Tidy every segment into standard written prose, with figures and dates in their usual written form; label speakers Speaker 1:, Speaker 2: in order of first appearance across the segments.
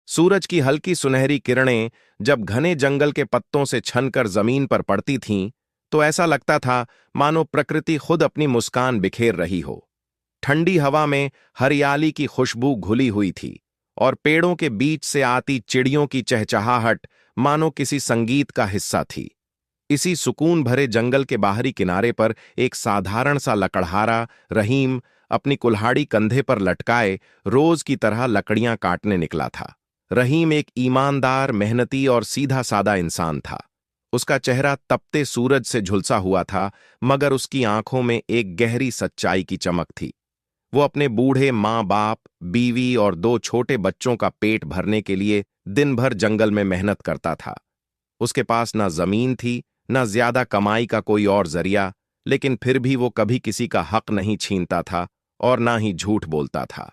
Speaker 1: सूरज की हल्की सुनहरी किरणें जब घने जंगल के पत्तों से छनकर जमीन पर पड़ती थीं, तो ऐसा लगता था मानो प्रकृति खुद अपनी मुस्कान बिखेर रही हो। ठंडी हवा में हरियाली की खुशबू घुली हुई थी और पेड़ों के बीच से आती चिड़ियों की चहचहाहट मानो किसी संगीत का हिस्सा थी। इसी सुकून भरे जंगल के बाहरी किनारे पर एक साधारण सा लकड़हारा रहीम अपनी कुल्हाड़ी कंधे पर लटकाए रोज की तरह लकड़ियां काटने निकला था। रहीम एक ईमानदार, मेहनती और सीधा सादा इंसान था। उसका चेहरा तपते सूरज से झुलसा हुआ था, मगर उसकी आंखों में एक गहरी सच्चाई की चमक थी। वो अपने बूढ़े माँ बाप, बीवी और दो छोटे बच्चों का पेट भरने के लिए दिन भर जंगल में मेहनत करता था। उसके पास ना जमीन थी, ना ज्यादा कमाई का कोई और जरिया, लेकिन फिर भी वो कभी किसी का हक नहीं छीनता था और ना ही झूठ बोलता था।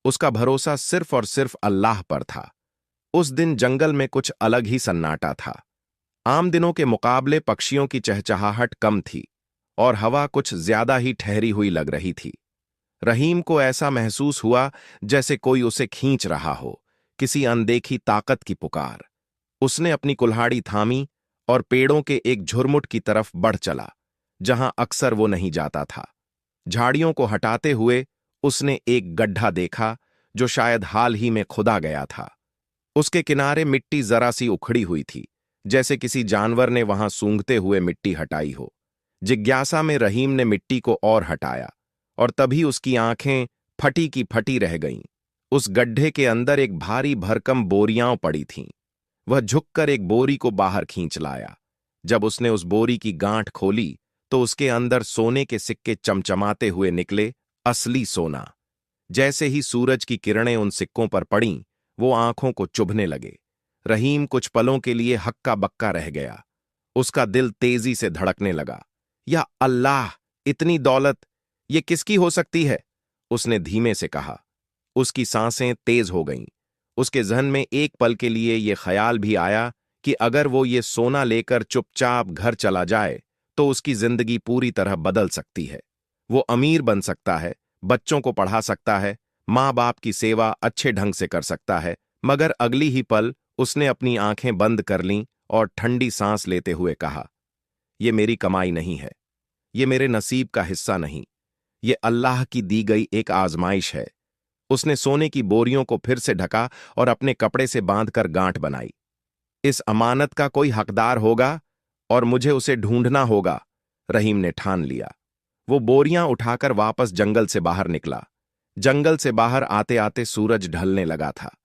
Speaker 1: उसका भरोसा सिर्फ और सिर्फ अल्लाह पर था। उस दिन जंगल में कुछ अलग ही सन्नाटा था। आम दिनों के मुकाबले पक्षियों की चहचहाहट कम थी और हवा कुछ ज्यादा ही ठहरी हुई लग रही थी। रहीम को ऐसा महसूस हुआ जैसे कोई उसे खींच रहा हो, किसी अनदेखी ताकत की पुकार। उसने अपनी कुल्हाड़ी थामी और पेड़ों के एक झुरमुट की तरफ बढ़ चला, जहां अक्सर वो नहीं जाता था। झाड़ियों को हटाते हुए उसने एक गड्ढा देखा जो शायद हाल ही में खुदा गया था। उसके किनारे मिट्टी जरा सी उखड़ी हुई थी, जैसे किसी जानवर ने वहां सूंघते हुए मिट्टी हटाई हो। जिज्ञासा में रहीम ने मिट्टी को और हटाया, और तभी उसकी आंखें फटी की फटी रह गईं। उस गड्ढे के अंदर एक भारी भरकम बोरियां पड़ी थीं। वह झुककर एक बोरी को बाहर खींच लाया। जब उसने उस बोरी की गांठ खोली तो उसके अंदर सोने के सिक्के चमचमाते हुए निकले, असली सोना। जैसे ही सूरज की किरणें उन सिक्कों पर पड़ीं, वो आंखों को चुभने लगे। रहीम कुछ पलों के लिए हक्का बक्का रह गया। उसका दिल तेजी से धड़कने लगा। या अल्लाह, इतनी दौलत, ये किसकी हो सकती है? उसने धीमे से कहा। उसकी सांसें तेज हो गईं। उसके जहन में एक पल के लिए ये ख्याल भी आया कि अगर वो ये सोना लेकर चुपचाप घर चला जाए तो उसकी जिंदगी पूरी तरह बदल सकती है। वो अमीर बन सकता है, बच्चों को पढ़ा सकता है, माँ बाप की सेवा अच्छे ढंग से कर सकता है। मगर अगली ही पल उसने अपनी आंखें बंद कर लीं और ठंडी सांस लेते हुए कहा, ये मेरी कमाई नहीं है, ये मेरे नसीब का हिस्सा नहीं, ये अल्लाह की दी गई एक आजमाइश है। उसने सोने की बोरियों को फिर से ढका और अपने कपड़े से बांधकर गांठ बनाई। इस अमानत का कोई हकदार होगा और मुझे उसे ढूंढना होगा, रहीम ने ठान लिया। वो बोरियां उठाकर वापस जंगल से बाहर निकला। जंगल से बाहर आते आते सूरज ढलने लगा था।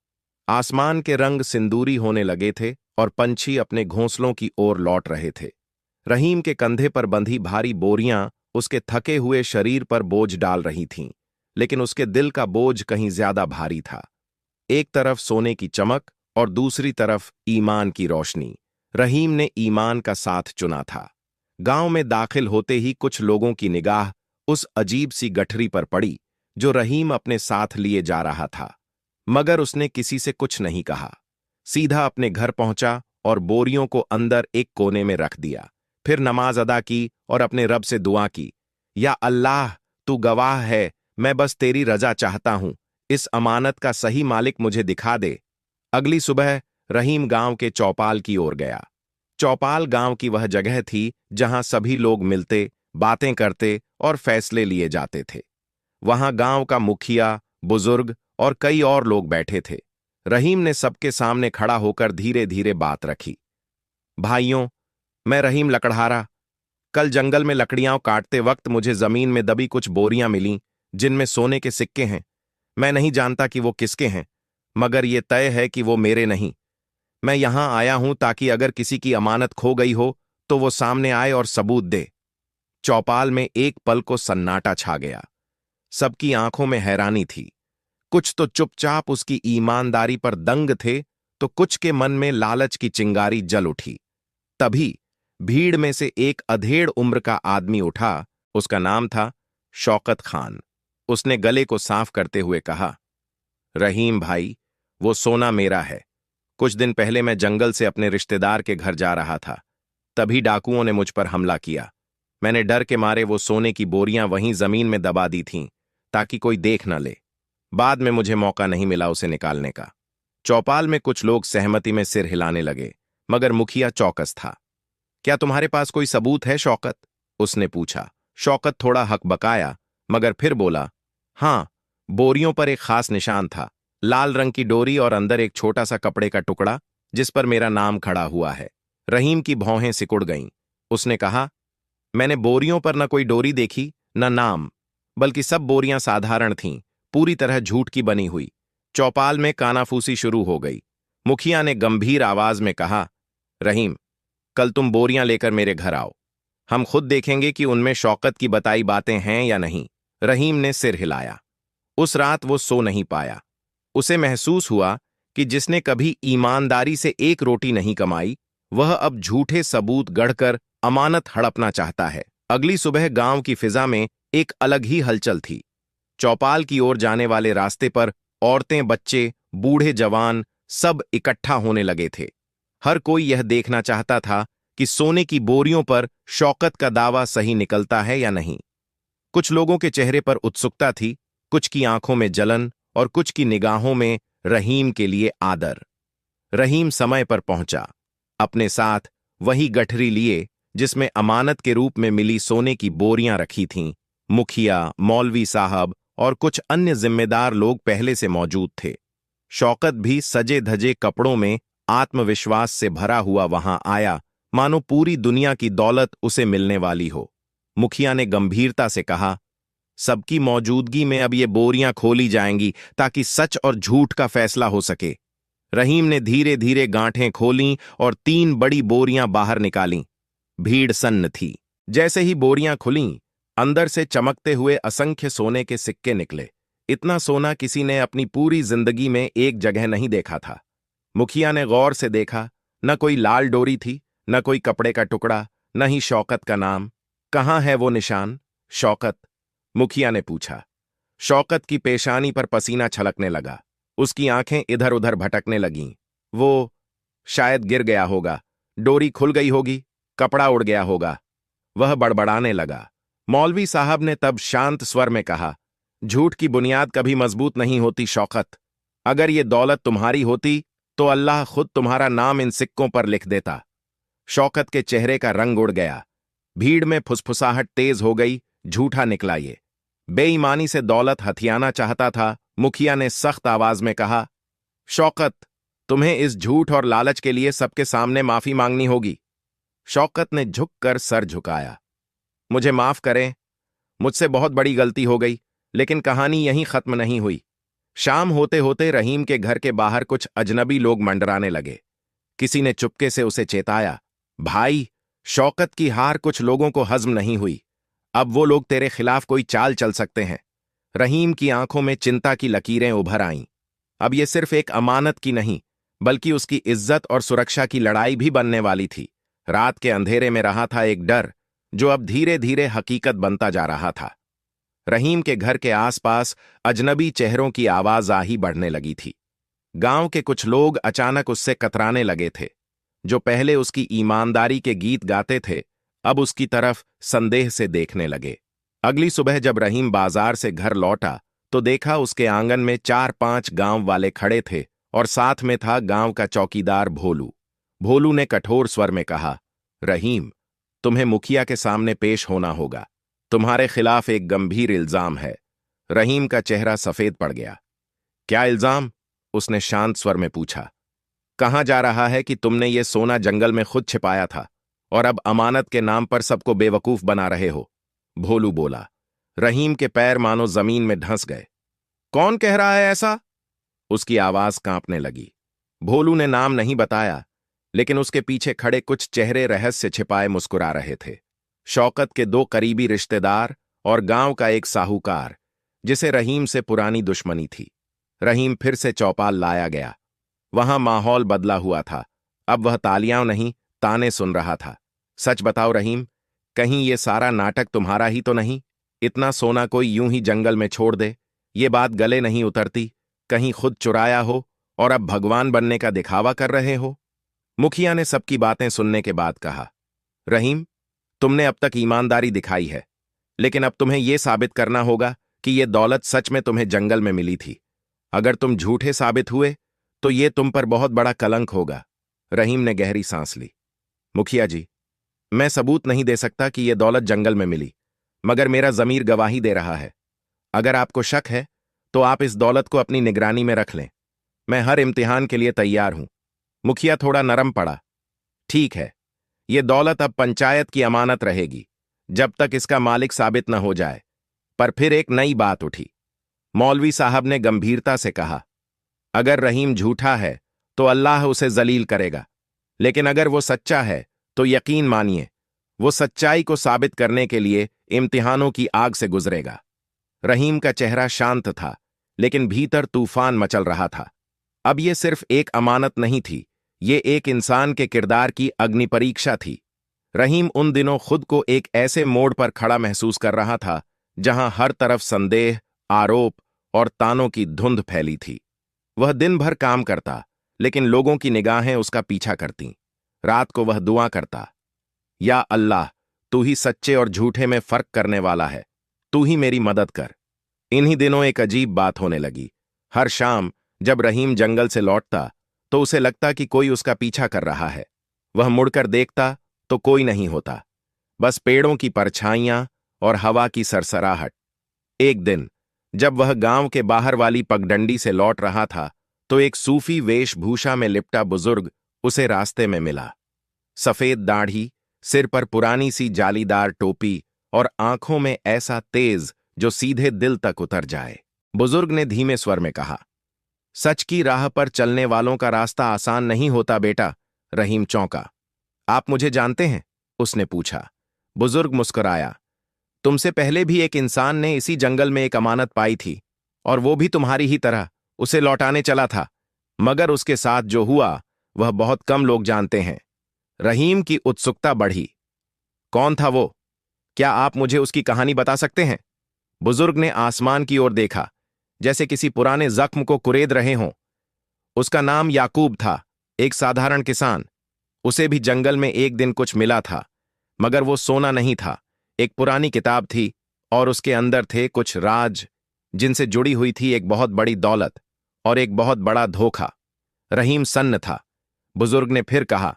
Speaker 1: आसमान के रंग सिंदूरी होने लगे थे और पंछी अपने घोंसलों की ओर लौट रहे थे। रहीम के कंधे पर बंधी भारी बोरियां उसके थके हुए शरीर पर बोझ डाल रही थीं, लेकिन उसके दिल का बोझ कहीं ज्यादा भारी था। एक तरफ सोने की चमक और दूसरी तरफ ईमान की रोशनी। रहीम ने ईमान का साथ चुना था। गांव में दाखिल होते ही कुछ लोगों की निगाह उस अजीब सी गठरी पर पड़ी जो रहीम अपने साथ लिए जा रहा था। मगर उसने किसी से कुछ नहीं कहा। सीधा अपने घर पहुंचा और बोरियों को अंदर एक कोने में रख दिया। फिर नमाज अदा की और अपने रब से दुआ की, या अल्लाह, तू गवाह है, मैं बस तेरी रजा चाहता हूं, इस अमानत का सही मालिक मुझे दिखा दे। अगली सुबह रहीम गांव के चौपाल की ओर गया। चौपाल गांव की वह जगह थी जहां सभी लोग मिलते, बातें करते और फैसले लिए जाते थे। वहां गांव का मुखिया, बुजुर्ग और कई और लोग बैठे थे। रहीम ने सबके सामने खड़ा होकर धीरे धीरे बात रखी। भाइयों, मैं रहीम लकड़हारा। कल जंगल में लकड़ियां काटते वक्त मुझे जमीन में दबी कुछ बोरियां मिलीं जिनमें सोने के सिक्के हैं। मैं नहीं जानता कि वो किसके हैं, मगर ये तय है कि वो मेरे नहीं। मैं यहां आया हूं ताकि अगर किसी की अमानत खो गई हो तो वो सामने आए और सबूत दे। चौपाल में एक पल को सन्नाटा छा गया। सबकी आंखों में हैरानी थी। कुछ तो चुपचाप उसकी ईमानदारी पर दंग थे, तो कुछ के मन में लालच की चिंगारी जल उठी। तभी भीड़ में से एक अधेड़ उम्र का आदमी उठा। उसका नाम था शौकत खान। उसने गले को साफ करते हुए कहा, रहीम भाई, वो सोना मेरा है। कुछ दिन पहले मैं जंगल से अपने रिश्तेदार के घर जा रहा था। तभी डाकुओं ने मुझ पर हमला किया। मैंने डर के मारे वो सोने की बोरियां वहीं जमीन में दबा दी थीं ताकि कोई देख न ले। बाद में मुझे मौका नहीं मिला उसे निकालने का। चौपाल में कुछ लोग सहमति में सिर हिलाने लगे, मगर मुखिया चौकस था। क्या तुम्हारे पास कोई सबूत है शौकत? उसने पूछा। शौकत थोड़ा हकबकाया, मगर फिर बोला, हाँ, बोरियों पर एक खास निशान था, लाल रंग की डोरी और अंदर एक छोटा सा कपड़े का टुकड़ा जिस पर मेरा नाम खड़ा हुआ है। रहीम की भौहें सिकुड़ गईं। उसने कहा, मैंने बोरियों पर न कोई डोरी देखी न नाम, बल्कि सब बोरियां साधारण थीं, पूरी तरह झूठ की बनी हुई। चौपाल में कानाफूसी शुरू हो गई। मुखिया ने गंभीर आवाज में कहा, रहीम, कल तुम बोरियां लेकर मेरे घर आओ। हम खुद देखेंगे कि उनमें शौकत की बताई बातें हैं या नहीं। रहीम ने सिर हिलाया। उस रात वो सो नहीं पाया। उसे महसूस हुआ कि जिसने कभी ईमानदारी से एक रोटी नहीं कमाई, वह अब झूठे सबूत गढ़कर अमानत हड़पना चाहता है। अगली सुबह गांव की फिजा में एक अलग ही हलचल थी। चौपाल की ओर जाने वाले रास्ते पर औरतें, बच्चे, बूढ़े, जवान सब इकट्ठा होने लगे थे। हर कोई यह देखना चाहता था कि सोने की बोरियों पर शौकत का दावा सही निकलता है या नहीं। कुछ लोगों के चेहरे पर उत्सुकता थी, कुछ की आंखों में जलन और कुछ की निगाहों में रहीम के लिए आदर। रहीम समय पर पहुंचा, अपने साथ वही गठरी लिए जिसमें अमानत के रूप में मिली सोने की बोरियां रखी थीं। मुखिया, मौलवी साहब और कुछ अन्य जिम्मेदार लोग पहले से मौजूद थे। शौकत भी सजे धजे कपड़ों में आत्मविश्वास से भरा हुआ वहां आया, मानो पूरी दुनिया की दौलत उसे मिलने वाली हो। मुखिया ने गंभीरता से कहा, सबकी मौजूदगी में अब ये बोरियां खोली जाएंगी ताकि सच और झूठ का फैसला हो सके। रहीम ने धीरे धीरे गांठें खोलीं और 3 बड़ी बोरियां बाहर निकालीं। भीड़ सन्न थी। जैसे ही बोरियां खुलीं, अंदर से चमकते हुए असंख्य सोने के सिक्के निकले। इतना सोना किसी ने अपनी पूरी जिंदगी में एक जगह नहीं देखा था। मुखिया ने गौर से देखा, न कोई लाल डोरी थी, न कोई कपड़े का टुकड़ा, न ही शौकत का नाम। कहाँ है वो निशान? शौकत? मुखिया ने पूछा। शौकत की पेशानी पर पसीना छलकने लगा। उसकी आंखें इधर उधर भटकने लगीं। वो शायद गिर गया होगा, डोरी खुल गई होगी, कपड़ा उड़ गया होगा। वह बड़बड़ाने लगा। मौलवी साहब ने तब शांत स्वर में कहा, झूठ की बुनियाद कभी मजबूत नहीं होती शौकत। अगर ये दौलत तुम्हारी होती तो अल्लाह खुद तुम्हारा नाम इन सिक्कों पर लिख देता। शौकत के चेहरे का रंग उड़ गया। भीड़ में फुसफुसाहट तेज हो गई। झूठा निकला ये, बेईमानी से दौलत हथियाना चाहता था। मुखिया ने सख्त आवाज में कहा, शौकत, तुम्हें इस झूठ और लालच के लिए सबके सामने माफी मांगनी होगी। शौकत ने झुककर सर झुकाया। मुझे माफ करें, मुझसे बहुत बड़ी गलती हो गई। लेकिन कहानी यहीं खत्म नहीं हुई। शाम होते होते रहीम के घर के बाहर कुछ अजनबी लोग मंडराने लगे। किसी ने चुपके से उसे चेताया, भाई, शौकत की हार कुछ लोगों को हजम नहीं हुई। अब वो लोग तेरे खिलाफ कोई चाल चल सकते हैं। रहीम की आंखों में चिंता की लकीरें उभर आईं। अब ये सिर्फ एक अमानत की नहीं, बल्कि उसकी इज्जत और सुरक्षा की लड़ाई भी बनने वाली थी। रात के अंधेरे में रहा था एक डर, जो अब धीरे धीरे हकीकत बनता जा रहा था। रहीम के घर के आसपास अजनबी चेहरों की आवाजाही बढ़ने लगी थी। गांव के कुछ लोग अचानक उससे कतराने लगे थे। जो पहले उसकी ईमानदारी के गीत गाते थे, अब उसकी तरफ संदेह से देखने लगे। अगली सुबह जब रहीम बाजार से घर लौटा तो देखा उसके आंगन में 4-5 गांव वाले खड़े थे और साथ में था गांव का चौकीदार भोलू। भोलू ने कठोर स्वर में कहा, रहीम, तुम्हें मुखिया के सामने पेश होना होगा। तुम्हारे खिलाफ एक गंभीर इल्जाम है। रहीम का चेहरा सफेद पड़ गया। क्या इल्जाम? उसने शांत स्वर में पूछा। कहां जा रहा है कि तुमने ये सोना जंगल में खुद छिपाया था और अब अमानत के नाम पर सबको बेवकूफ बना रहे हो? भोलू बोला। रहीम के पैर मानो जमीन में धंस गए। कौन कह रहा है ऐसा? उसकी आवाज कांपने लगी। भोलू ने नाम नहीं बताया, लेकिन उसके पीछे खड़े कुछ चेहरे रहस्य छिपाए मुस्कुरा रहे थे। शौकत के 2 करीबी रिश्तेदार और गांव का एक साहूकार, जिसे रहीम से पुरानी दुश्मनी थी। रहीम फिर से चौपाल लाया गया। वहां माहौल बदला हुआ था। अब वह तालियां नहीं, ताने सुन रहा था। सच बताओ रहीम, कहीं ये सारा नाटक तुम्हारा ही तो नहीं? इतना सोना कोई यूं ही जंगल में छोड़ दे, ये बात गले नहीं उतरती। कहीं खुद चुराया हो और अब भगवान बनने का दिखावा कर रहे हो? मुखिया ने सबकी बातें सुनने के बाद कहा, रहीम, तुमने अब तक ईमानदारी दिखाई है, लेकिन अब तुम्हें यह साबित करना होगा कि यह दौलत सच में तुम्हें जंगल में मिली थी। अगर तुम झूठे साबित हुए तो ये तुम पर बहुत बड़ा कलंक होगा। रहीम ने गहरी सांस ली। मुखिया जी, मैं सबूत नहीं दे सकता कि यह दौलत जंगल में मिली, मगर मेरा जमीर गवाही दे रहा है। अगर आपको शक है तो आप इस दौलत को अपनी निगरानी में रख लें। मैं हर इम्तिहान के लिए तैयार हूं। मुखिया थोड़ा नरम पड़ा। ठीक है, यह दौलत अब पंचायत की अमानत रहेगी जब तक इसका मालिक साबित न हो जाए। पर फिर एक नई बात उठी। मौलवी साहब ने गंभीरता से कहा, अगर रहीम झूठा है तो अल्लाह उसे जलील करेगा, लेकिन अगर वो सच्चा है तो यकीन मानिए वो सच्चाई को साबित करने के लिए इम्तिहानों की आग से गुजरेगा। रहीम का चेहरा शांत था, लेकिन भीतर तूफान मचल रहा था। अब यह सिर्फ एक अमानत नहीं थी, ये एक इंसान के किरदार की अग्नि परीक्षा थी। रहीम उन दिनों खुद को एक ऐसे मोड़ पर खड़ा महसूस कर रहा था जहां हर तरफ संदेह, आरोप और तानों की धुंध फैली थी। वह दिन भर काम करता, लेकिन लोगों की निगाहें उसका पीछा करतीं। रात को वह दुआ करता, या अल्लाह, तू ही सच्चे और झूठे में फर्क करने वाला है, तू ही मेरी मदद कर। इन्हीं दिनों एक अजीब बात होने लगी। हर शाम जब रहीम जंगल से लौटता तो उसे लगता कि कोई उसका पीछा कर रहा है। वह मुड़कर देखता तो कोई नहीं होता, बस पेड़ों की परछाइयां और हवा की सरसराहट। एक दिन जब वह गांव के बाहर वाली पगडंडी से लौट रहा था तो एक सूफी वेशभूषा में लिपटा बुजुर्ग उसे रास्ते में मिला। सफेद दाढ़ी, सिर पर पुरानी सी जालीदार टोपी और आंखों में ऐसा तेज जो सीधे दिल तक उतर जाए। बुजुर्ग ने धीमे स्वर में कहा, सच की राह पर चलने वालों का रास्ता आसान नहीं होता बेटा। रहीम चौंका। आप मुझे जानते हैं? उसने पूछा। बुजुर्ग मुस्कुराया। तुमसे पहले भी एक इंसान ने इसी जंगल में एक अमानत पाई थी, और वो भी तुम्हारी ही तरह उसे लौटाने चला था, मगर उसके साथ जो हुआ वह बहुत कम लोग जानते हैं। रहीम की उत्सुकता बढ़ी। कौन था वो? क्या आप मुझे उसकी कहानी बता सकते हैं? बुजुर्ग ने आसमान की ओर देखा, जैसे किसी पुराने जख्म को कुरेद रहे हों। उसका नाम याकूब था, एक साधारण किसान। उसे भी जंगल में एक दिन कुछ मिला था, मगर वो सोना नहीं था, एक पुरानी किताब थी, और उसके अंदर थे कुछ राज जिनसे जुड़ी हुई थी एक बहुत बड़ी दौलत और एक बहुत बड़ा धोखा। रहीम सन्न था। बुजुर्ग ने फिर कहा,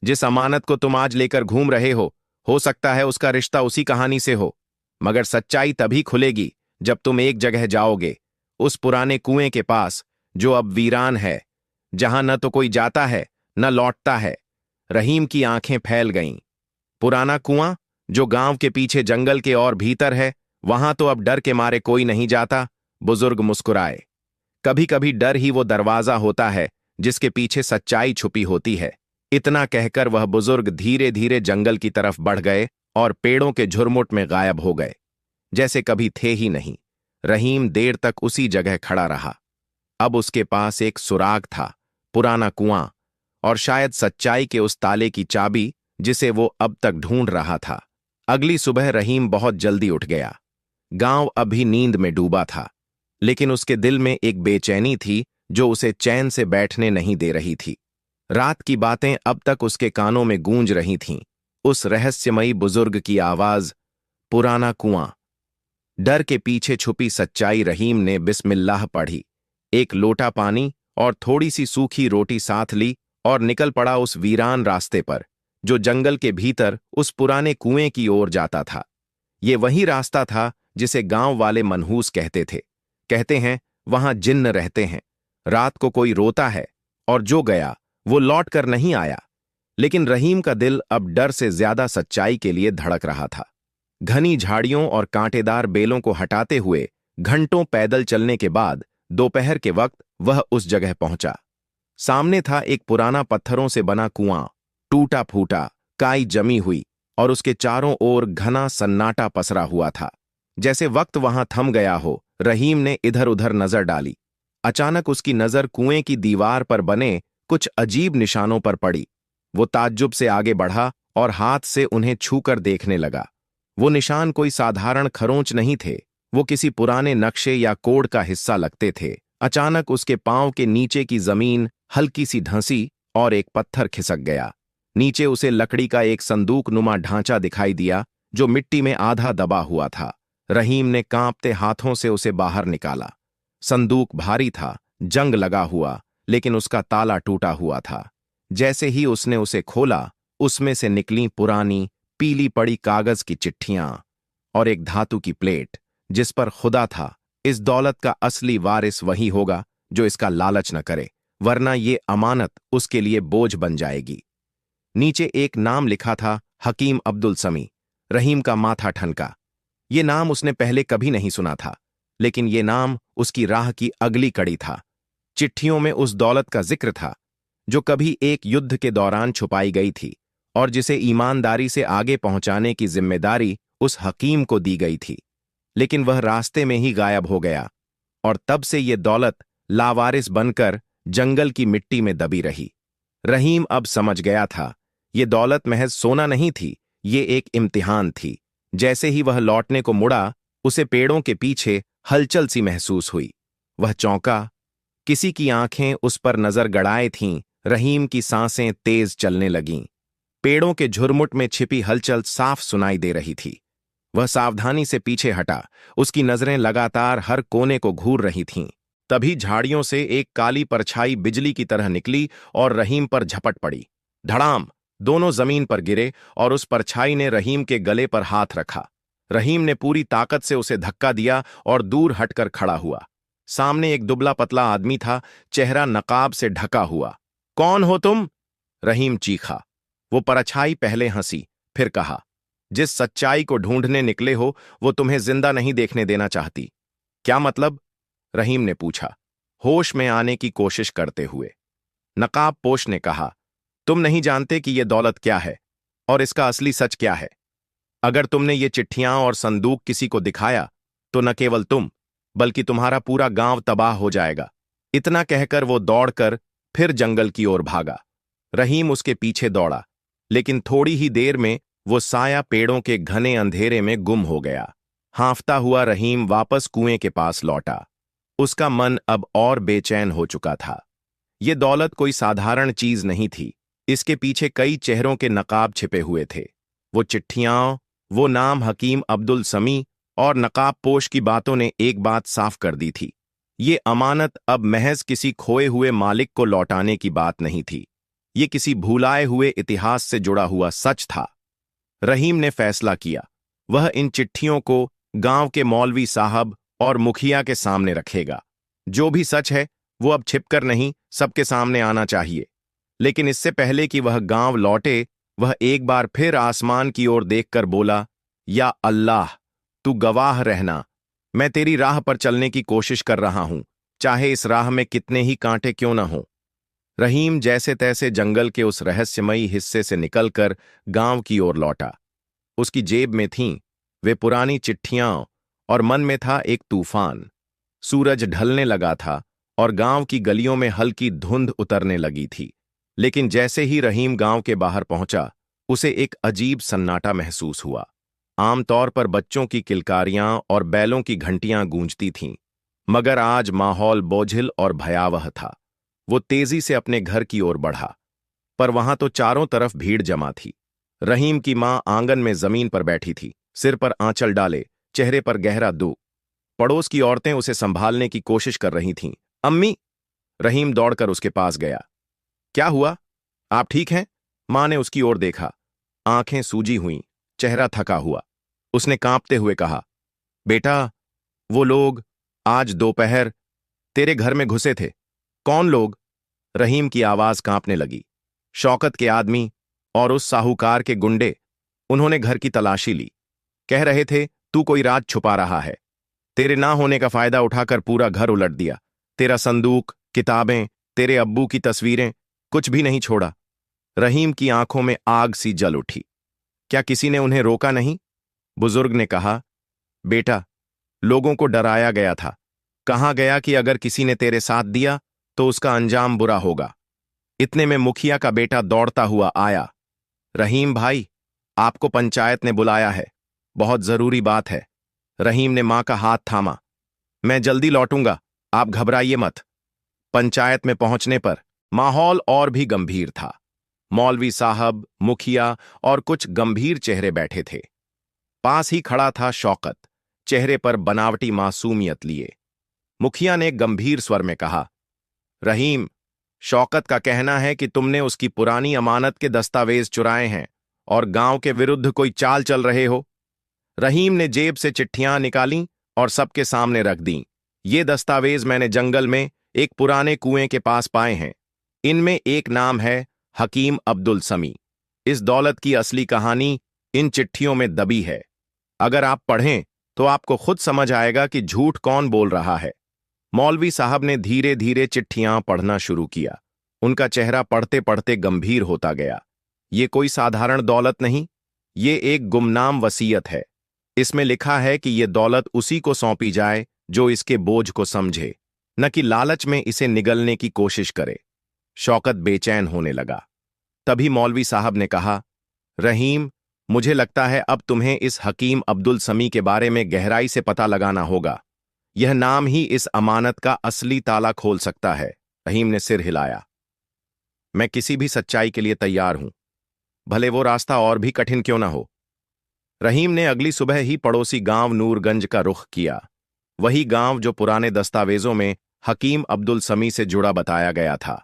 Speaker 1: जिस अमानत को तुम आज लेकर घूम रहे हो सकता है उसका रिश्ता उसी कहानी से हो, मगर सच्चाई तभी खुलेगी जब तुम एक जगह जाओगे, उस पुराने कुएं के पास जो अब वीरान है, जहां न तो कोई जाता है न लौटता है। रहीम की आंखें फैल गईं। पुराना कुआं जो गांव के पीछे जंगल के और भीतर है, वहां तो अब डर के मारे कोई नहीं जाता। बुजुर्ग मुस्कुराए। कभी कभी डर ही वो दरवाजा होता है जिसके पीछे सच्चाई छुपी होती है। इतना कहकर वह बुजुर्ग धीरे धीरे जंगल की तरफ बढ़ गए और पेड़ों के झुरमुट में गायब हो गए, जैसे कभी थे ही नहीं। रहीम देर तक उसी जगह खड़ा रहा। अब उसके पास एक सुराग था, पुराना कुआं, और शायद सच्चाई के उस ताले की चाबी जिसे वो अब तक ढूंढ रहा था। अगली सुबह रहीम बहुत जल्दी उठ गया। गांव अभी नींद में डूबा था, लेकिन उसके दिल में एक बेचैनी थी जो उसे चैन से बैठने नहीं दे रही थी। रात की बातें अब तक उसके कानों में गूंज रही थीं। उस रहस्यमयी बुजुर्ग की आवाज, पुराना कुआं, डर के पीछे छुपी सच्चाई। रहीम ने बिस्मिल्लाह पढ़ी, एक लोटा पानी और थोड़ी सी सूखी रोटी साथ ली और निकल पड़ा उस वीरान रास्ते पर जो जंगल के भीतर उस पुराने कुएं की ओर जाता था। ये वही रास्ता था जिसे गांव वाले मनहूस कहते थे। कहते हैं वहां जिन्न रहते हैं, रात को कोई रोता है, और जो गया वो लौट कर नहीं आया। लेकिन रहीम का दिल अब डर से ज्यादा सच्चाई के लिए धड़क रहा था। घनी झाड़ियों और कांटेदार बेलों को हटाते हुए घंटों पैदल चलने के बाद दोपहर के वक्त वह उस जगह पहुंचा। सामने था एक पुराना पत्थरों से बना कुआं, टूटा फूटा, काई जमी हुई, और उसके चारों ओर घना सन्नाटा पसरा हुआ था, जैसे वक्त वहां थम गया हो। रहीम ने इधर उधर नजर डाली। अचानक उसकी नजर कुएं की दीवार पर बने कुछ अजीब निशानों पर पड़ी। वो ताज्जुब से आगे बढ़ा और हाथ से उन्हें छूकर देखने लगा। वो निशान कोई साधारण खरोंच नहीं थे, वो किसी पुराने नक्शे या कोड का हिस्सा लगते थे। अचानक उसके पांव के नीचे की जमीन हल्की सी धंसी और एक पत्थर खिसक गया। नीचे उसे लकड़ी का एक संदूक नुमा ढांचा दिखाई दिया जो मिट्टी में आधा दबा हुआ था। रहीम ने कांपते हाथों से उसे बाहर निकाला। संदूक भारी था, जंग लगा हुआ, लेकिन उसका ताला टूटा हुआ था। जैसे ही उसने उसे खोला, उसमें से निकली पुरानी पीली पड़ी कागज की चिट्ठियां और एक धातु की प्लेट, जिस पर खुदा था, इस दौलत का असली वारिस वही होगा जो इसका लालच न करे, वरना ये अमानत उसके लिए बोझ बन जाएगी। नीचे एक नाम लिखा था, हकीम अब्दुल समी। रहीम का माथा ठनका। ये नाम उसने पहले कभी नहीं सुना था, लेकिन ये नाम उसकी राह की अगली कड़ी था। चिट्ठियों में उस दौलत का जिक्र था जो कभी एक युद्ध के दौरान छुपाई गई थी और जिसे ईमानदारी से आगे पहुंचाने की जिम्मेदारी उस हकीम को दी गई थी। लेकिन वह रास्ते में ही गायब हो गया और तब से ये दौलत लावारिस बनकर जंगल की मिट्टी में दबी रही। रहीम अब समझ गया था, ये दौलत महज सोना नहीं थी, ये एक इम्तिहान थी। जैसे ही वह लौटने को मुड़ा, उसे पेड़ों के पीछे हलचल सी महसूस हुई। वह चौंका। किसी की आंखें उस पर नजर गड़ाए थीं। रहीम की सांसें तेज चलने लगीं। पेड़ों के झुरमुट में छिपी हलचल साफ सुनाई दे रही थी। वह सावधानी से पीछे हटा। उसकी नजरें लगातार हर कोने को घूर रही थीं। तभी झाड़ियों से एक काली परछाई बिजली की तरह निकली और रहीम पर झपट पड़ी। धड़ाम! दोनों जमीन पर गिरे और उस परछाई ने रहीम के गले पर हाथ रखा। रहीम ने पूरी ताकत से उसे धक्का दिया और दूर हटकर खड़ा हुआ। सामने एक दुबला पतला आदमी था, चेहरा नकाब से ढका हुआ। कौन हो तुम? रहीम चीखा। वो परछाई पहले हंसी, फिर कहा, जिस सच्चाई को ढूंढने निकले हो वो तुम्हें जिंदा नहीं देखने देना चाहती। क्या मतलब? रहीम ने पूछा, होश में आने की कोशिश करते हुए। नकाबपोश ने कहा, तुम नहीं जानते कि यह दौलत क्या है और इसका असली सच क्या है। अगर तुमने ये चिट्ठियां और संदूक किसी को दिखाया तो न केवल तुम बल्कि तुम्हारा पूरा गांव तबाह हो जाएगा। इतना कहकर वो दौड़कर फिर जंगल की ओर भागा। रहीम उसके पीछे दौड़ा, लेकिन थोड़ी ही देर में वो साया पेड़ों के घने अंधेरे में गुम हो गया। हांफता हुआ रहीम वापस कुएं के पास लौटा। उसका मन अब और बेचैन हो चुका था। ये दौलत कोई साधारण चीज नहीं थी। इसके पीछे कई चेहरों के नकाब छिपे हुए थे। वो चिट्ठियां, वो नाम हकीम अब्दुल समी और नकाबपोश की बातों ने एक बात साफ कर दी थी। ये अमानत अब महज किसी खोए हुए मालिक को लौटाने की बात नहीं थी। ये किसी भूलाए हुए इतिहास से जुड़ा हुआ सच था। रहीम ने फैसला किया, वह इन चिट्ठियों को गांव के मौलवी साहब और मुखिया के सामने रखेगा। जो भी सच है वो अब छिपकर नहीं, सबके सामने आना चाहिए। लेकिन इससे पहले कि वह गांव लौटे, वह एक बार फिर आसमान की ओर देखकर बोला, या अल्लाह, तू गवाह रहना, मैं तेरी राह पर चलने की कोशिश कर रहा हूं, चाहे इस राह में कितने ही कांटे क्यों न हों। रहीम जैसे तैसे जंगल के उस रहस्यमयी हिस्से से निकलकर गांव की ओर लौटा। उसकी जेब में थीं वे पुरानी चिट्ठियां और मन में था एक तूफान। सूरज ढलने लगा था और गांव की गलियों में हल्की धुंध उतरने लगी थी। लेकिन जैसे ही रहीम गांव के बाहर पहुंचा, उसे एक अजीब सन्नाटा महसूस हुआ। आमतौर पर बच्चों की किलकारियां और बैलों की घंटियां गूंजती थीं, मगर आज माहौल बोझिल और भयावह था। वो तेजी से अपने घर की ओर बढ़ा, पर वहां तो चारों तरफ भीड़ जमा थी। रहीम की मां आंगन में जमीन पर बैठी थी, सिर पर आंचल डाले, चेहरे पर गहरा दुख। पड़ोस की औरतें उसे संभालने की कोशिश कर रही थीं। अम्मी! रहीम दौड़कर उसके पास गया। क्या हुआ? आप ठीक हैं? मां ने उसकी ओर देखा, आंखें सूजी हुईं, चेहरा थका हुआ। उसने कांपते हुए कहा, बेटा, वो लोग आज दोपहर तेरे घर में घुसे थे। कौन लोग? रहीम की आवाज कांपने लगी। शौकत के आदमी और उस साहूकार के गुंडे। उन्होंने घर की तलाशी ली। कह रहे थे तू कोई राज छुपा रहा है। तेरे ना होने का फायदा उठाकर पूरा घर उलट दिया। तेरा संदूक, किताबें, तेरे अब्बू की तस्वीरें, कुछ भी नहीं छोड़ा। रहीम की आंखों में आग सी जल उठी। क्या किसी ने उन्हें रोका नहीं? बुजुर्ग ने कहा, बेटा, लोगों को डराया गया था। कहा गया कि अगर किसी ने तेरे साथ दिया तो उसका अंजाम बुरा होगा। इतने में मुखिया का बेटा दौड़ता हुआ आया। रहीम भाई, आपको पंचायत ने बुलाया है, बहुत जरूरी बात है। रहीम ने मां का हाथ थामा। मैं जल्दी लौटूंगा, आप घबराइए मत। पंचायत में पहुंचने पर माहौल और भी गंभीर था। मौलवी साहब, मुखिया और कुछ गंभीर चेहरे बैठे थे। पास ही खड़ा था शौकत, चेहरे पर बनावटी मासूमियत लिए। मुखिया ने गंभीर स्वर में कहा, रहीम, शौकत का कहना है कि तुमने उसकी पुरानी अमानत के दस्तावेज चुराए हैं और गांव के विरुद्ध कोई चाल चल रहे हो। रहीम ने जेब से चिट्ठियां निकालीं और सबके सामने रख दीं। ये दस्तावेज मैंने जंगल में एक पुराने कुएं के पास पाए हैं। इनमें एक नाम है हकीम अब्दुल समी। इस दौलत की असली कहानी इन चिट्ठियों में दबी है। अगर आप पढ़ें तो आपको खुद समझ आएगा कि झूठ कौन बोल रहा है। मौलवी साहब ने धीरे धीरे चिट्ठियां पढ़ना शुरू किया। उनका चेहरा पढ़ते पढ़ते गंभीर होता गया। ये कोई साधारण दौलत नहीं, ये एक गुमनाम वसीयत है। इसमें लिखा है कि ये दौलत उसी को सौंपी जाए जो इसके बोझ को समझे, न कि लालच में इसे निगलने की कोशिश करे। शौकत बेचैन होने लगा। तभी मौलवी साहब ने कहा, रहीम, मुझे लगता है अब तुम्हें इस हकीम अब्दुल समी के बारे में गहराई से पता लगाना होगा। यह नाम ही इस अमानत का असली ताला खोल सकता है। रहीम ने सिर हिलाया। मैं किसी भी सच्चाई के लिए तैयार हूं, भले वो रास्ता और भी कठिन क्यों ना हो। रहीम ने अगली सुबह ही पड़ोसी गांव नूरगंज का रुख किया। वही गांव जो पुराने दस्तावेजों में हकीम अब्दुल समी से जुड़ा बताया गया था।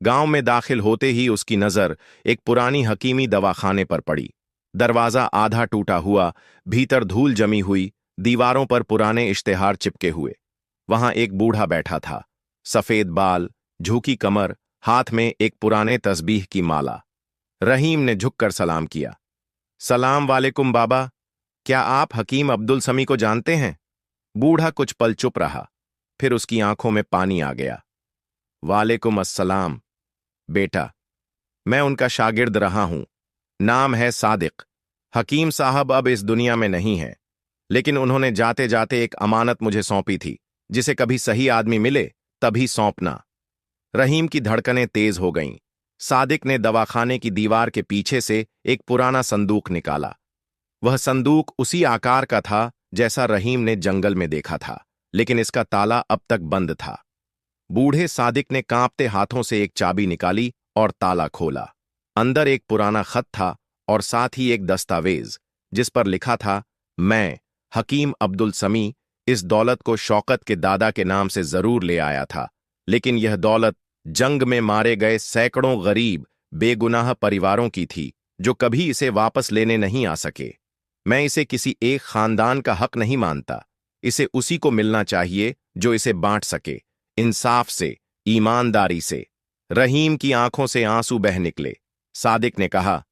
Speaker 1: गांव में दाखिल होते ही उसकी नजर एक पुरानी हकीमी दवाखाने पर पड़ी। दरवाजा आधा टूटा हुआ, भीतर धूल जमी हुई, दीवारों पर पुराने इश्तेहार चिपके हुए। वहां एक बूढ़ा बैठा था, सफेद बाल, झुकी कमर, हाथ में एक पुराने तस्बीह की माला। रहीम ने झुककर सलाम किया। सलाम वालेकुम बाबा, क्या आप हकीम अब्दुल समी को जानते हैं? बूढ़ा कुछ पल चुप रहा, फिर उसकी आंखों में पानी आ गया। वालेकुम अस्सलाम बेटा, मैं उनका शागिर्द रहा हूं। नाम है सादिक। हकीम साहब अब इस दुनिया में नहीं है, लेकिन उन्होंने जाते जाते एक अमानत मुझे सौंपी थी, जिसे कभी सही आदमी मिले तभी सौंपना। रहीम की धड़कनें तेज हो गईं। सादिक ने दवाखाने की दीवार के पीछे से एक पुराना संदूक निकाला। वह संदूक उसी आकार का था जैसा रहीम ने जंगल में देखा था, लेकिन इसका ताला अब तक बंद था। बूढ़े सादिक ने कांपते हाथों से एक चाबी निकाली और ताला खोला। अंदर एक पुराना खत था और साथ ही एक दस्तावेज, जिस पर लिखा था, मैं हकीम अब्दुल समी इस दौलत को शौकत के दादा के नाम से जरूर ले आया था, लेकिन यह दौलत जंग में मारे गए सैकड़ों गरीब बेगुनाह परिवारों की थी, जो कभी इसे वापस लेने नहीं आ सके। मैं इसे किसी एक खानदान का हक नहीं मानता। इसे उसी को मिलना चाहिए जो इसे बांट सके, इंसाफ से, ईमानदारी से। रहीम की आंखों से आंसू बह निकले। सादिक ने कहा,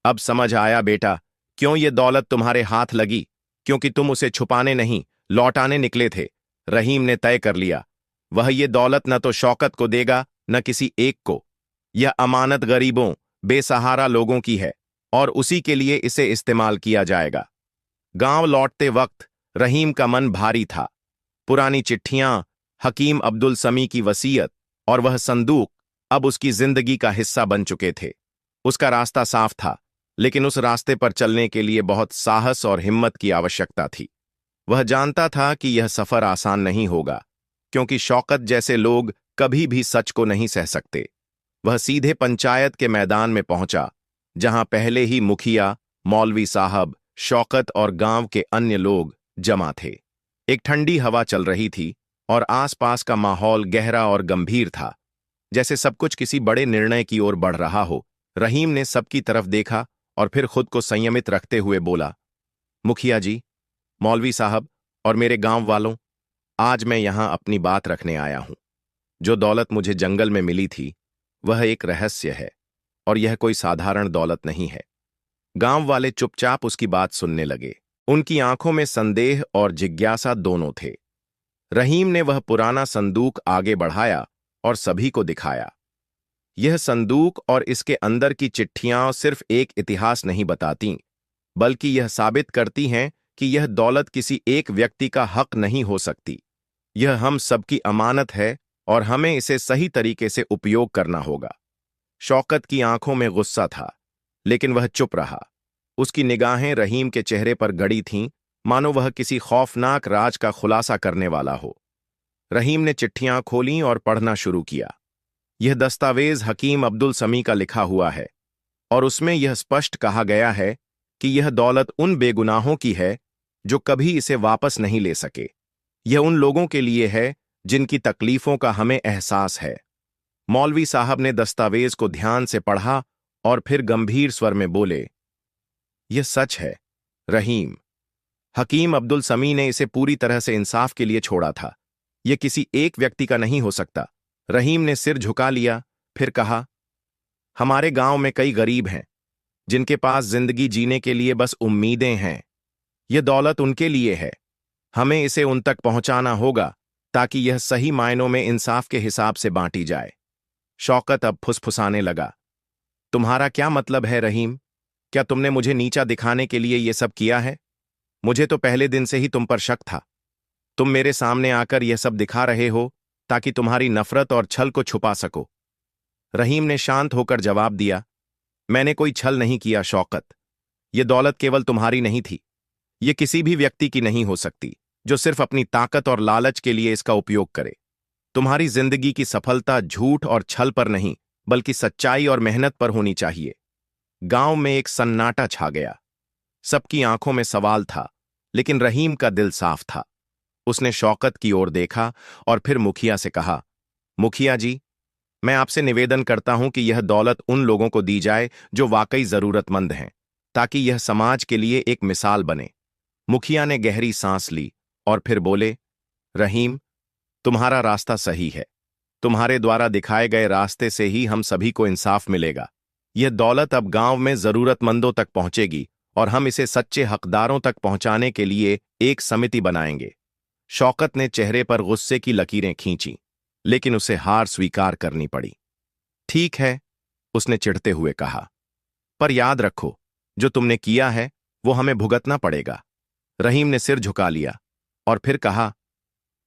Speaker 1: अब समझ आया बेटा, क्यों ये दौलत तुम्हारे हाथ लगी, क्योंकि तुम उसे छुपाने नहीं, लौटाने निकले थे। रहीम ने तय कर लिया, वह ये दौलत न तो शौकत को देगा न किसी एक को। यह अमानत गरीबों, बेसहारा लोगों की है और उसी के लिए इसे इस्तेमाल किया जाएगा। गांव लौटते वक्त रहीम का मन भारी था। पुरानी चिट्ठियां, हकीम अब्दुल समी की वसीयत और वह संदूक अब उसकी जिंदगी का हिस्सा बन चुके थे। उसका रास्ता साफ था, लेकिन उस रास्ते पर चलने के लिए बहुत साहस और हिम्मत की आवश्यकता थी। वह जानता था कि यह सफर आसान नहीं होगा, क्योंकि शौकत जैसे लोग कभी भी सच को नहीं सह सकते। वह सीधे पंचायत के मैदान में पहुंचा, जहां पहले ही मुखिया, मौलवी साहब, शौकत और गांव के अन्य लोग जमा थे। एक ठंडी हवा चल रही थी और आसपास का माहौल गहरा और गंभीर था, जैसे सब कुछ किसी बड़े निर्णय की ओर बढ़ रहा हो। रहीम ने सबकी तरफ देखा और फिर खुद को संयमित रखते हुए बोला, मुखिया जी, मौलवी साहब और मेरे गांव वालों, आज मैं यहां अपनी बात रखने आया हूं। जो दौलत मुझे जंगल में मिली थी, वह एक रहस्य है और यह कोई साधारण दौलत नहीं है। गांव वाले चुपचाप उसकी बात सुनने लगे। उनकी आंखों में संदेह और जिज्ञासा दोनों थे। रहीम ने वह पुराना संदूक आगे बढ़ाया और सभी को दिखाया। यह संदूक और इसके अंदर की चिट्ठियां सिर्फ एक इतिहास नहीं बताती, बल्कि यह साबित करती हैं कि यह दौलत किसी एक व्यक्ति का हक नहीं हो सकती। यह हम सबकी अमानत है और हमें इसे सही तरीके से उपयोग करना होगा। शौकत की आंखों में गुस्सा था, लेकिन वह चुप रहा। उसकी निगाहें रहीम के चेहरे पर गड़ी थीं, मानो वह किसी खौफनाक राज का खुलासा करने वाला हो। रहीम ने चिट्ठियां खोलीं और पढ़ना शुरू किया। यह दस्तावेज हकीम अब्दुल समी का लिखा हुआ है और उसमें यह स्पष्ट कहा गया है कि यह दौलत उन बेगुनाहों की है जो कभी इसे वापस नहीं ले सके। यह उन लोगों के लिए है जिनकी तकलीफों का हमें एहसास है। मौलवी साहब ने दस्तावेज को ध्यान से पढ़ा और फिर गंभीर स्वर में बोले, यह सच है रहीम। हकीम अब्दुल समी ने इसे पूरी तरह से इंसाफ के लिए छोड़ा था। यह किसी एक व्यक्ति का नहीं हो सकता। रहीम ने सिर झुका लिया, फिर कहा, हमारे गांव में कई गरीब हैं जिनके पास जिंदगी जीने के लिए बस उम्मीदें हैं। यह दौलत उनके लिए है। हमें इसे उन तक पहुंचाना होगा ताकि यह सही मायनों में इंसाफ के हिसाब से बांटी जाए। शौकत अब फुसफुसाने लगा, तुम्हारा क्या मतलब है रहीम? क्या तुमने मुझे नीचा दिखाने के लिए यह सब किया है? मुझे तो पहले दिन से ही तुम पर शक था। तुम मेरे सामने आकर यह सब दिखा रहे हो ताकि तुम्हारी नफरत और छल को छुपा सको। रहीम ने शांत होकर जवाब दिया, मैंने कोई छल नहीं किया शौकत। यह दौलत केवल तुम्हारी नहीं थी। यह किसी भी व्यक्ति की नहीं हो सकती जो सिर्फ अपनी ताकत और लालच के लिए इसका उपयोग करे। तुम्हारी जिंदगी की सफलता झूठ और छल पर नहीं बल्कि सच्चाई और मेहनत पर होनी चाहिए। गांव में एक सन्नाटा छा गया। सबकी आंखों में सवाल था, लेकिन रहीम का दिल साफ था। उसने शौकत की ओर देखा और फिर मुखिया से कहा, मुखिया जी, मैं आपसे निवेदन करता हूं कि यह दौलत उन लोगों को दी जाए जो वाकई जरूरतमंद हैं, ताकि यह समाज के लिए एक मिसाल बने। मुखिया ने गहरी सांस ली और फिर बोले, रहीम, तुम्हारा रास्ता सही है। तुम्हारे द्वारा दिखाए गए रास्ते से ही हम सभी को इंसाफ मिलेगा। यह दौलत अब गांव में जरूरतमंदों तक पहुंचेगी और हम इसे सच्चे हकदारों तक पहुंचाने के लिए एक समिति बनाएंगे। शौकत ने चेहरे पर गुस्से की लकीरें खींची, लेकिन उसे हार स्वीकार करनी पड़ी। ठीक है, उसने चिढ़ते हुए कहा, पर याद रखो, जो तुमने किया है वो हमें भुगतना पड़ेगा। रहीम ने सिर झुका लिया और फिर कहा,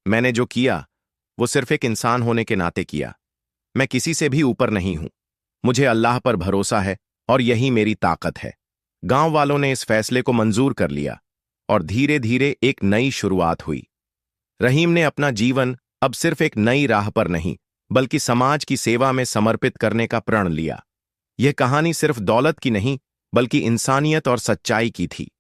Speaker 1: मैंने जो किया वो सिर्फ एक इंसान होने के नाते किया। मैं किसी से भी ऊपर नहीं हूं। मुझे अल्लाह पर भरोसा है और यही मेरी ताकत है। गांव वालों ने इस फैसले को मंजूर कर लिया और धीरे धीरे एक नई शुरुआत हुई। रहीम ने अपना जीवन अब सिर्फ एक नई राह पर नहीं बल्कि समाज की सेवा में समर्पित करने का प्रण लिया। यह कहानी सिर्फ दौलत की नहीं बल्कि इंसानियत और सच्चाई की थी।